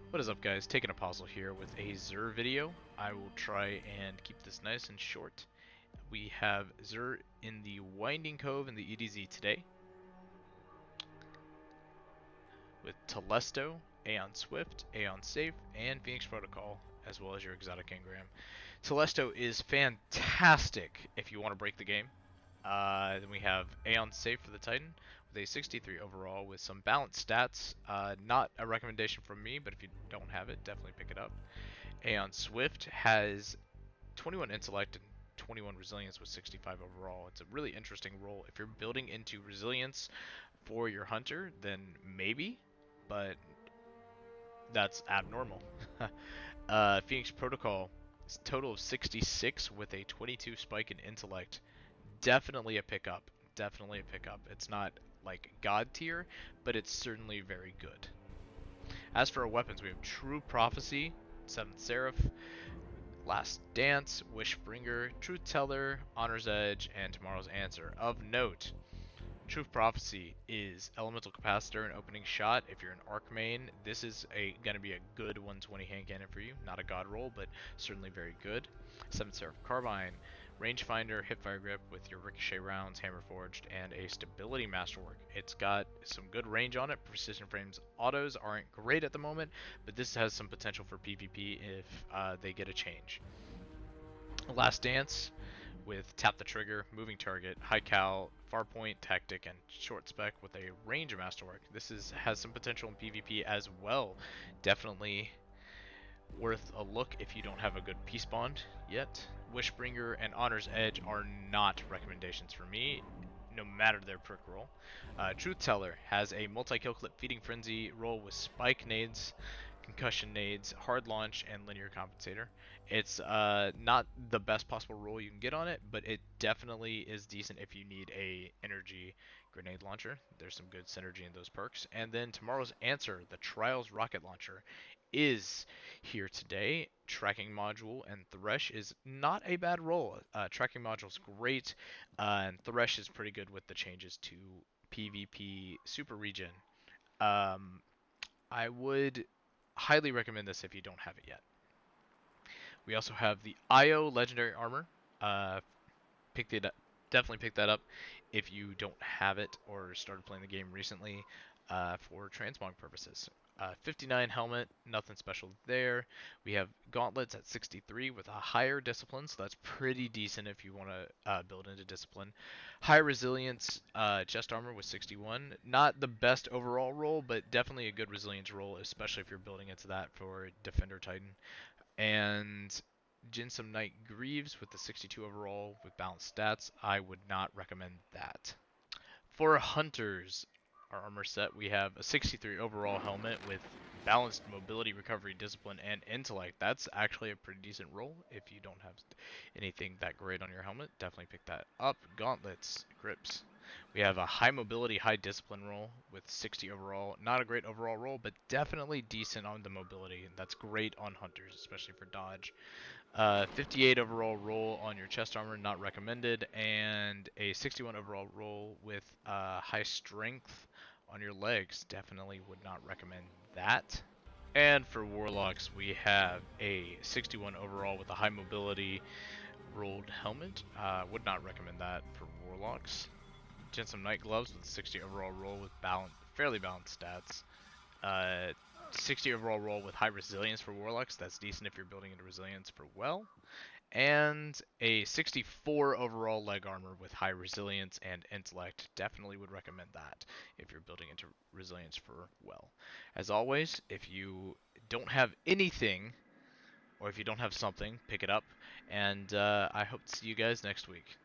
What is up, guys? Taking a puzzle here with a Zur video. I will try and keep this nice and short. We have Zur in the Winding Cove in the EDZ today, with Telesto, Aeon Swift, Aeon Safe, and Phoenix Protocol, as well as your exotic engram. Telesto is fantastic if you want to break the game. Then we have Aeon Safe for the Titan with a 63 overall with some balanced stats. Not a recommendation from me, but if you don't have it, definitely pick it up. Aeon Swift has 21 intellect and 21 resilience with 65 overall. It's a really interesting role. If you're building into resilience for your hunter, then maybe, but that's abnormal. Phoenix Protocol is a total of 66 with a 22 spike in intellect. Definitely a pickup. Definitely a pickup. It's not like god tier, but it's certainly very good. As for our weapons, we have True Prophecy, 7th Seraph, Last Dance, Wishbringer, Truth Teller, Honor's Edge, and Tomorrow's Answer. Of note, Truth Prophecy is Elemental Capacitor and Opening Shot. If you're an Arc main, this is going to be a good 120 hand cannon for you. Not a god roll, but certainly very good. 7th Seraph Carbine, Rangefinder, Hipfire Grip with your Ricochet rounds, Hammer Forged, and a Stability Masterwork. It's got some good range on it. Precision Frames autos aren't great at the moment, but this has some potential for PvP if they get a change. Last Dance with Tap the Trigger, Moving Target, High Cal, Farpoint, Tactic, and Short Spec with a Range Masterwork. This has some potential in PvP as well. Definitely worth a look if you don't have a good peace bond yet. Wishbringer and Honor's Edge are not recommendations for me, no matter their perk roll. Truth Teller has a multi-kill clip Feeding Frenzy roll with Spike Nades, Concussion Nades, Hard Launch, and Linear Compensator. It's not the best possible roll you can get on it, but it definitely is decent if you need a energy grenade launcher. There's some good synergy in those perks. And then Tomorrow's Answer, the Trials Rocket Launcher, is here today. Tracking module and Thresh is not a bad roll. Tracking module is great, and Thresh is pretty good with the changes to PvP Super Region. I would highly recommend this if you don't have it yet. We also have the IO Legendary Armor. Definitely pick that up if you don't have it or started playing the game recently for transmog purposes. 59 helmet, nothing special there. We have gauntlets at 63 with a higher discipline, so that's pretty decent if you want to build into discipline. High resilience chest armor with 61. Not the best overall roll, but definitely a good resilience roll, especially if you're building into that for Defender Titan. And Jinsum Knight Greaves with the 62 overall with balanced stats. I would not recommend that. For hunters, our armor set, we have a 63 overall helmet with balanced mobility, recovery, discipline, and intellect. That's actually a pretty decent roll if you don't have anything that great on your helmet. Definitely pick that up. Gauntlets, grips. We have a high mobility, high discipline roll with 60 overall. Not a great overall roll, but definitely decent on the mobility. That's great on hunters, especially for dodge. 58 overall roll on your chest armor, not recommended, and a 61 overall roll with high strength on your legs. Definitely would not recommend that. And for Warlocks, we have a 61 overall with a high mobility rolled helmet. Would not recommend that for Warlocks. Jinsum Knight Gloves with a 60 overall roll with fairly balanced stats. 60 overall roll with high resilience for Warlocks. That's decent if you're building into resilience for well. And a 64 overall leg armor with high resilience and intellect. Definitely would recommend that if you're building into resilience for well. As always, if you don't have anything, or if you don't have something, pick it up. And I hope to see you guys next week.